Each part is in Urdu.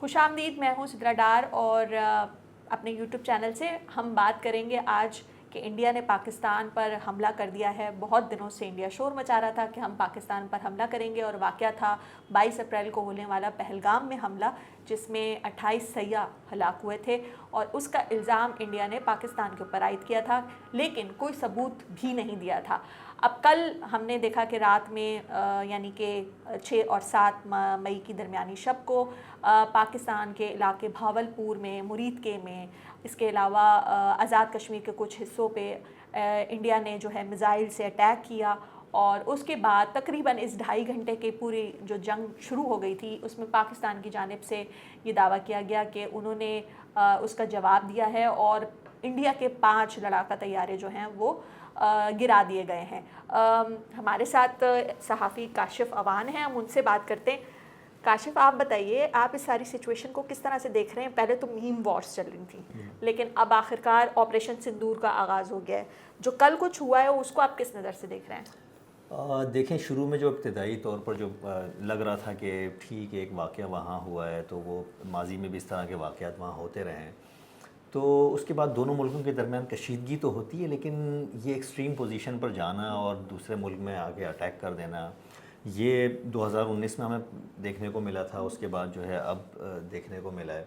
خوش آمدید، میں ہوں سدرا ڈار اور اپنے یوٹیوب چینل سے ہم بات کریں گے آج کہ انڈیا نے پاکستان پر حملہ کر دیا ہے. بہت دنوں سے انڈیا شور مچا رہا تھا کہ ہم پاکستان پر حملہ کریں گے، اور واقعہ تھا 22 اپریل کو ہونے والا پہلگام میں حملہ، جس میں 28 سیاح ہلاک ہوئے تھے، اور اس کا الزام انڈیا نے پاکستان کے اوپر عائد کیا تھا، لیکن کوئی ثبوت بھی نہیں دیا تھا. اب کل ہم نے دیکھا کہ رات میں یعنی کہ 6 اور 7 مئی کی درمیانی شب کو پاکستان کے علاقے بھاولپور میں، مرید کے میں، اس کے علاوہ آزاد کشمیر کے کچھ حصوں پہ انڈیا نے جو ہے میزائل سے اٹیک کیا، اور اس کے بعد تقریباً اس 2.5 گھنٹے کی پوری جو جنگ شروع ہو گئی تھی اس میں پاکستان کی جانب سے یہ دعویٰ کیا گیا کہ انہوں نے اس کا جواب دیا ہے، اور انڈیا کے 5 لڑاکا طیارے جو ہیں وہ گرا دیے گئے ہیں. ہمارے ساتھ صحافی کاشف اوان ہیں، ہم ان سے بات کرتے ہیں. کاشف، آپ بتائیے، آپ اس ساری سچویشن کو کس طرح سے دیکھ رہے ہیں؟ پہلے تو میم وارز چل رہی تھیں، لیکن اب آخرکار آپریشن سندور کا آغاز ہو گیا ہے. جو کل کچھ ہوا ہے اس کو آپ کس نظر سے دیکھ رہے ہیں؟ دیکھیں، شروع میں جو ابتدائی طور پر جو لگ رہا تھا کہ ٹھیک ہے ایک واقعہ وہاں ہوا ہے، تو وہ ماضی میں بھی اس طرح کے واقعات وہاں ہوتے رہے ہیں، تو اس کے بعد دونوں ملکوں کے درمیان کشیدگی تو ہوتی ہے، لیکن یہ ایکسٹریم پوزیشن پر جانا اور دوسرے ملک میں آگے اٹیک کر دینا، یہ 2019 میں ہمیں دیکھنے کو ملا تھا. اس کے بعد جو ہے اب دیکھنے کو ملا ہے.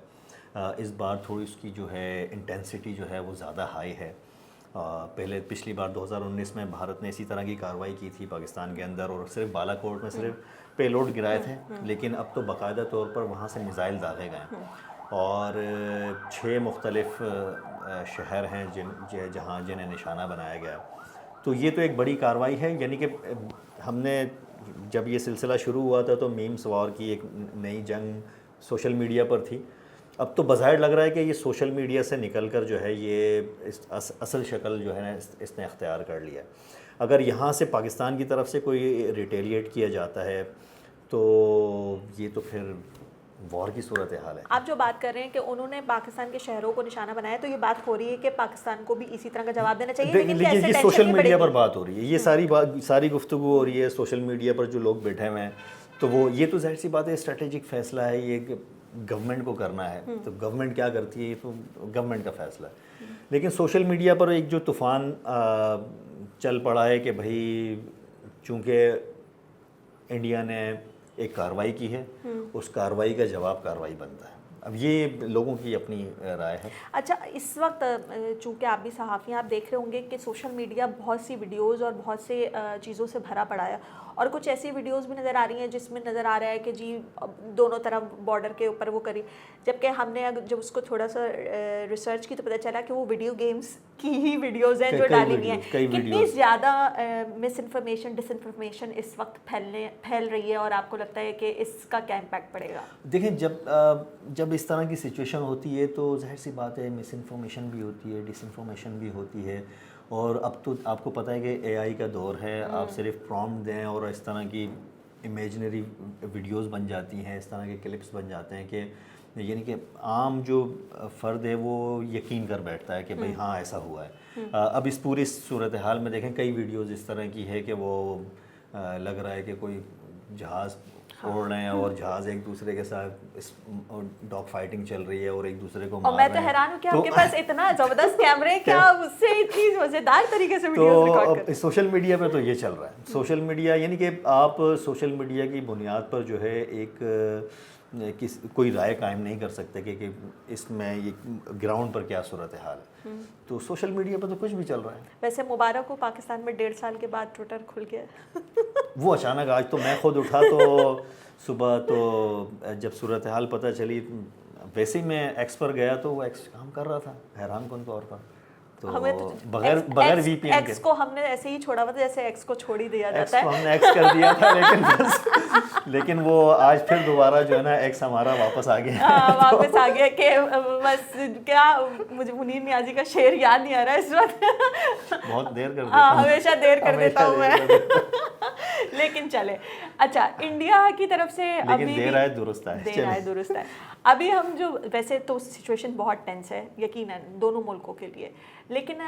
اس بار تھوڑی اس کی جو ہے انٹینسٹی جو ہے وہ زیادہ ہائی ہے. پچھلی بار 2019 میں بھارت نے اسی طرح کی کارروائی کی تھی پاکستان کے اندر، اور صرف بالا کوٹ میں صرف پے لوڈ گرائے تھے، لیکن اب تو باقاعدہ طور پر وہاں سے میزائل داغے گئے، اور 6 مختلف شہر ہیں جنہیں نشانہ بنایا گیا. تو یہ تو ایک بڑی کارروائی ہے. یعنی کہ ہم نے جب یہ سلسلہ شروع ہوا تھا تو میمس وار کی ایک نئی جنگ سوشل میڈیا پر تھی. اب تو بظاہر لگ رہا ہے کہ یہ سوشل میڈیا سے نکل کر جو ہے یہ اصل شکل جو ہے نا اس نے اختیار کر لیا. اگر یہاں سے پاکستان کی طرف سے کوئی ریٹیلیٹ کیا جاتا ہے تو یہ تو پھر وار کی صورتحال ہے. آپ جو بات کر رہے ہیں کہ انہوں نے پاکستان کے شہروں کو نشانہ بنایا، تو یہ بات ہو رہی ہے کہ پاکستان کو بھی اسی طرح کا جواب دینا چاہیے، لیکن یہ سوشل میڈیا پر بات ہو رہی ہے، یہ ساری گفتگو ہو رہی ہے سوشل میڈیا پر. جو لوگ بیٹھے ہوئے ہیں تو وہ یہ تو ظاہر سی بات ہے اسٹریٹجک فیصلہ ہے، یہ گورنمنٹ کو کرنا ہے. تو گورنمنٹ کیا کرتی ہے یہ تو گورنمنٹ کا فیصلہ ہے. لیکن سوشل میڈیا پر ایک جو طوفان چل پڑا ہے کہ بھائی چونکہ انڈیا نے ایک کارروائی کی ہے، اس کارروائی کا جواب کارروائی بنتا ہے. اب یہ لوگوں کی اپنی رائے ہے. اچھا، اس وقت چونکہ آپ بھی صحافی ہیں، آپ دیکھ رہے ہوں گے کہ سوشل میڈیا بہت سی ویڈیوز اور بہت سے چیزوں سے بھرا پڑا ہے، اور کچھ ایسی ویڈیوز بھی نظر آ رہی ہیں جس میں نظر آ رہا ہے کہ جی دونوں طرف بارڈر کے اوپر وہ کری، جبکہ ہم نے جب اس کو تھوڑا سا ریسرچ کی تو پتہ چلا کہ وہ ویڈیو گیمز کی ہی ویڈیوز ہیں جو ڈالی ہوئی ہیں. کتنی زیادہ مس انفارمیشن، ڈس انفارمیشن اس وقت پھیل رہی ہے، اور آپ کو لگتا ہے کہ اس کا کیا امپیکٹ پڑے گا؟ دیکھیں، جب اس طرح کی سچویشن ہوتی ہے تو ظاہر سی بات ہے مس انفارمیشن بھی ہوتی ہے، ڈس انفارمیشن بھی ہوتی ہے. اور اب تو آپ کو پتہ ہے کہ اے آئی کا دور ہے، آپ صرف پرومپٹ دیں اور اس طرح کی امیجنری ویڈیوز بن جاتی ہیں، اس طرح کے کلپس بن جاتے ہیں کہ یعنی کہ عام جو فرد ہے وہ یقین کر بیٹھتا ہے کہ بھئی ہاں ایسا ہوا ہے. اب اس پوری صورتحال میں دیکھیں کئی ویڈیوز اس طرح کی ہے کہ وہ لگ رہا ہے کہ کوئی جہاز اڑ رہے ہیں اور جہاز ایک دوسرے کے ساتھ ڈاگ فائٹنگ چل رہی ہے اور ایک دوسرے کو مار رہے ہیں. اور میں تو حیران ہوں کہ آپ کے پاس اتنا زبردست کیمرے ہیں کہ آپ اس سے اتنی مزیدار طریقے سے ویڈیوز ریکارڈ کرتے ہیں. تو سوشل میڈیا پہ تو یہ چل رہا ہے. سوشل میڈیا یعنی کہ آپ سوشل میڈیا کی بنیاد پر جو ہے ایک کوئی رائے قائم نہیں کر سکتے کہ اس میں یہ گراؤنڈ پر کیا صورتحال ہے. تو سوشل میڈیا پہ تو کچھ بھی چل رہا ہے. ویسے مبارک کو پاکستان میں 1.5 سال کے بعد ٹویٹر کھل گیا. وہ اچانک آج تو میں خود اٹھا تو صبح تو جب صورتحال پتہ چلی، ویسے ہی میں ایکس پر گیا تو وہ ایکس کام کر رہا تھا حیران کن طور پر. تو بغیر وی پی این کے ایکس کو ہم نے ایسے ہی چھوڑا ہوا تھا جیسے ایکس کو چھوڑ ہی دیا جاتا ہے. ہم نے ایکس کر دیا تھا، لیکن وہ آج پھر دوبارہ جو ہے نا ایکس ہمارا واپس آ گیا کہ بس کیا مجھے منیر نیازی کا شعر یاد نہیں آ رہا ہے اس وقت. بہت دیر کر دیتا ہوں، ہمیشہ دیر کر دیتا ہوں میں. لیکن چلے، اچھا انڈیا کی طرف سے ابھی دیر آئے درست ہے. ابھی ہم ویسے تو سچویشن بہت ٹینس ہے یقیناً دونوں ملکوں کے لیے، لیکن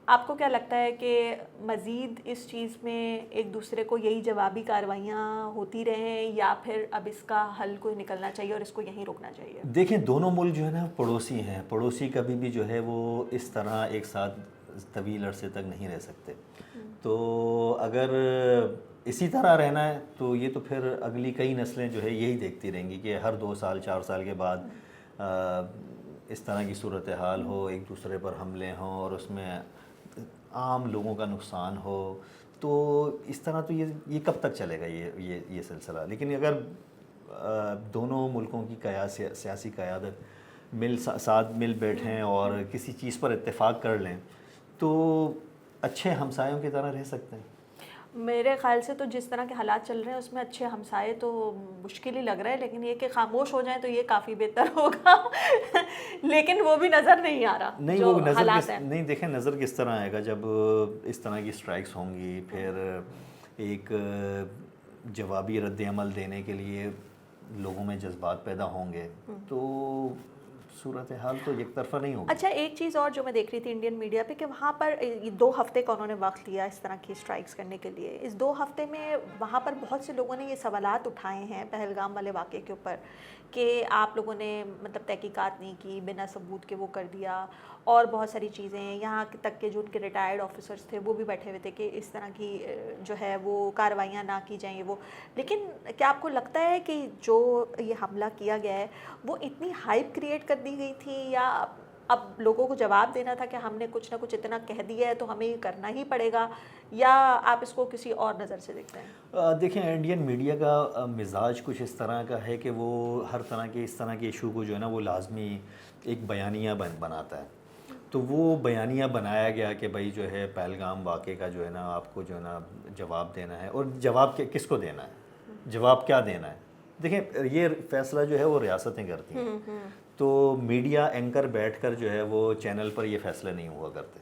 آپ کو کیا لگتا ہے کہ مزید اس چیز میں ایک دوسرے کو یہی جوابی کارروائیاں ہوتی رہیں یا پھر اب اس کا حل کوئی نکلنا چاہیے اور اس کو یہیں روکنا چاہیے؟ دیکھیں دونوں ملک جو ہے نا پڑوسی ہیں، پڑوسی کبھی بھی جو ہے وہ اس طرح ایک ساتھ طویل عرصے تک نہیں رہ سکتے. تو اگر اسی طرح رہنا ہے تو یہ تو پھر اگلی کئی نسلیں جو ہے یہی دیکھتی رہیں گی کہ ہر 2 سال 4 سال کے بعد اس طرح کی صورتحال ہو، ایک دوسرے پر حملے ہوں اور اس میں عام لوگوں کا نقصان ہو. تو اس طرح تو یہ کب تک چلے گا یہ سلسلہ. لیکن اگر دونوں ملکوں کی سیاسی قیادت ساتھ مل بیٹھیں اور کسی چیز پر اتفاق کر لیں تو اچھے ہمسایوں کی طرح رہ سکتے ہیں. میرے خیال سے تو جس طرح کے حالات چل رہے ہیں اس میں اچھے ہمسائے تو مشکل ہی لگ رہا ہے، لیکن یہ کہ خاموش ہو جائیں تو یہ کافی بہتر ہوگا. لیکن وہ بھی نظر نہیں آ رہا. نہیں وہ نظر نہیں، دیکھیں نظر کس طرح آئے گا جب اس طرح کی اسٹرائکس ہوں گی، پھر ایک جوابی رد عمل دینے کے لیے لوگوں میں جذبات پیدا ہوں گے تو صورتحال تو یک طرفہ نہیں ہوگی. اچھا ایک چیز اور جو میں دیکھ رہی تھی انڈین میڈیا پہ کہ وہاں پر 2 ہفتے کا انہوں نے وقت لیا اس طرح کی اسٹرائکس کرنے کے لیے. اس 2 ہفتے میں وہاں پر بہت سے لوگوں نے یہ سوالات اٹھائے ہیں پہلگام والے واقعے کے اوپر کہ آپ لوگوں نے مطلب تحقیقات نہیں کی، بنا ثبوت کے وہ کر دیا، اور بہت ساری چیزیں یہاں تک کہ جو ان کے ریٹائرڈ آفیسرس تھے وہ بھی بیٹھے ہوئے تھے کہ اس طرح کی جو ہے وہ کارروائیاں نہ کی جائیں وہ. لیکن کیا آپ کو لگتا ہے کہ جو یہ حملہ کیا گیا ہے وہ اتنی ہائپ کریٹ کر دی گئی تھی یا اب لوگوں کو جواب دینا تھا کہ ہم نے کچھ نہ کچھ اتنا کہہ دیا ہے تو ہمیں یہ کرنا ہی پڑے گا، یا آپ اس کو کسی اور نظر سے دیکھتے ہیں؟ دیکھیں انڈین میڈیا کا مزاج کچھ اس طرح کا ہے کہ وہ ہر طرح کے اس طرح کے ایشو کو جو ہے نا وہ لازمی ایک بیانیہ بناتا ہے. تو وہ بیانیہ بنایا گیا کہ بھائی جو ہے پہلگام واقعے کا جو ہے نا آپ کو جو ہے نا جواب دینا ہے. اور جواب کس کو دینا ہے، جواب کیا دینا ہے؟ دیکھیں یہ فیصلہ جو ہے وہ ریاستیں کرتی ہیں. تو میڈیا اینکر بیٹھ کر جو ہے وہ چینل پر یہ فیصلے نہیں ہوا کرتے.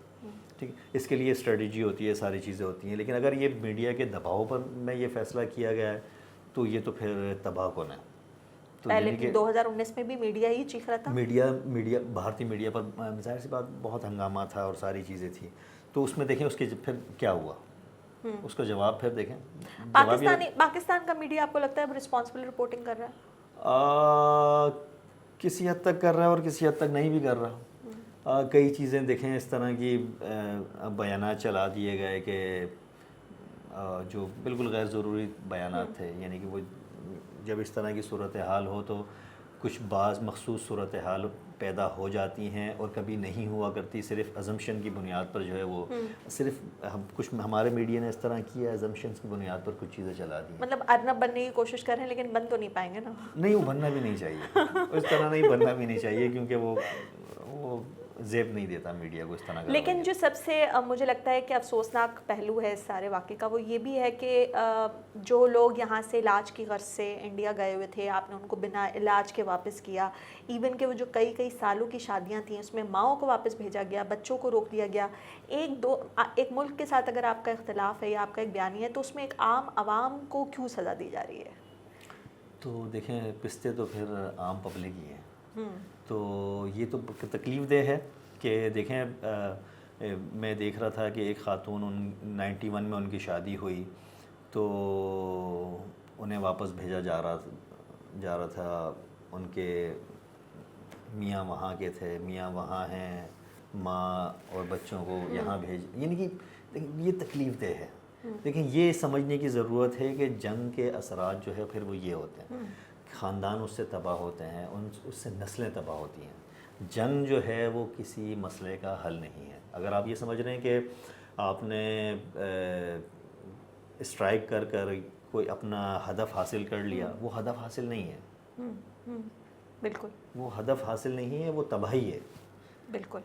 ٹھیک، اس کے لیے اسٹریٹجی ہوتی ہے، ساری چیزیں ہوتی ہیں. لیکن اگر یہ میڈیا کے دباؤ پر میں یہ فیصلہ کیا گیا ہے تو یہ تو پھر تباہ کن ہے. پہلے 2019 میں بھی میڈیا ہی چیخ رہا تھا. میڈیا بھارتی میڈیا پر ظاہر سی بات بہت ہنگامہ تھا اور ساری چیزیں تھیں. تو اس میں دیکھیں اس کے پھر کیا ہوا، اس کا جواب پھر دیکھیں. پاکستان کا میڈیا آپ کو لگتا ہے رسپانسبل رپورٹنگ کر رہا ہے؟ کسی حد تک کر رہا ہے اور کسی حد تک نہیں بھی کر رہا. کئی چیزیں دیکھیں اس طرح کی بیانات چلا دیے گئے کہ جو بالکل غیر ضروری بیانات تھے. یعنی کہ وہ جب اس طرح کی صورتحال ہو تو کچھ بعض مخصوص صورتحال پیدا ہو جاتی ہیں اور کبھی نہیں ہوا کرتی، صرف ازمپشن کی بنیاد پر جو ہے وہ صرف کچھ ہمارے میڈیا نے اس طرح کیا ہے، ازمپشنز کی بنیاد پر کچھ چیزیں چلا دی ہیں. مطلب ارنب بننے کی کوشش کر رہے ہیں لیکن بن تو نہیں پائیں گے نا. نہیں وہ بننا بھی نہیں چاہیے، اس طرح نہیں بننا بھی نہیں چاہیے کیونکہ وہ زیب نہیں دیتا میڈیا کو اس طرح کا. لیکن جو سب سے مجھے لگتا ہے کہ افسوسناک پہلو ہے اس سارے واقعے کا وہ یہ بھی ہے کہ جو لوگ یہاں سے علاج کی غرض سے انڈیا گئے ہوئے تھے آپ نے ان کو بنا علاج کے واپس کیا. ایون کہ وہ جو کئی سالوں کی شادیاں تھیں اس میں ماؤں کو واپس بھیجا گیا، بچوں کو روک دیا گیا. ایک ملک کے ساتھ اگر آپ کا اختلاف ہے یا آپ کا ایک بیانیہ ہے تو اس میں ایک عام عوام کو کیوں سزا دی جا رہی ہے؟ تو دیکھیں پستے تو پھر عام پبلک ہی ہیں. تو یہ تو تکلیف دہ ہے کہ دیکھیں میں دیکھ رہا تھا کہ ایک خاتون 91 میں ان کی شادی ہوئی تو انہیں واپس بھیجا جا رہا تھا. ان کے میاں وہاں کے تھے، میاں وہاں ہیں، ماں اور بچوں کو یہاں یعنی کہ یہ تکلیف دہ ہے. لیکن یہ سمجھنے کی ضرورت ہے کہ جنگ کے اثرات جو ہے پھر وہ یہ ہوتے ہیں، خاندان اس سے تباہ ہوتے ہیں، اس سے نسلیں تباہ ہوتی ہیں. جنگ جو ہے وہ کسی مسئلے کا حل نہیں ہے. اگر آپ یہ سمجھ رہے ہیں کہ آپ نے اسٹرائک کر کوئی اپنا ہدف حاصل کر لیا، وہ ہدف حاصل نہیں ہے. بالکل وہ ہدف حاصل نہیں ہے، وہ تباہی ہے. بالکل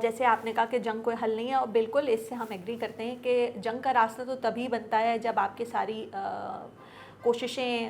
جیسے آپ نے کہا کہ جنگ کوئی حل نہیں ہے، اور بالکل اس سے ہم ایگری کرتے ہیں کہ جنگ کا راستہ تو تبھی بنتا ہے جب آپ کی ساری کوششیں